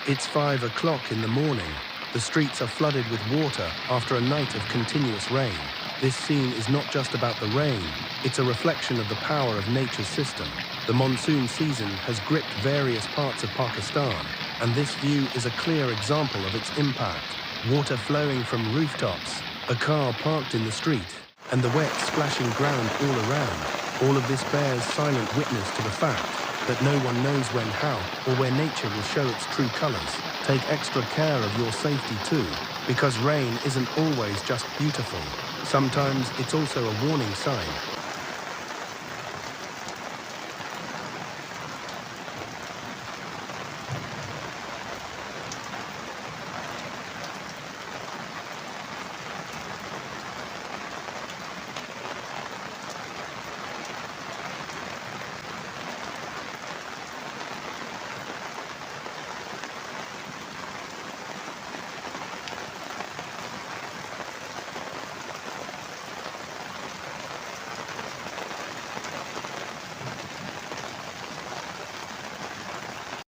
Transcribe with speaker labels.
Speaker 1: It's 5 o'clock in the morning. The streets are flooded with water after a night of continuous rain. This scene is not just about the rain, it's a reflection of the power of nature's system. The monsoon season has gripped various parts of Pakistan, and this view is a clear example of its impact. Water flowing from rooftops, a car parked in the street, and the wet, splashing ground all around. All of this bears silent witness to the fact that no one knows when, how, or where nature will show its true colors. Take extra care of your safety too, because rain isn't always just beautiful. Sometimes it's also a warning sign.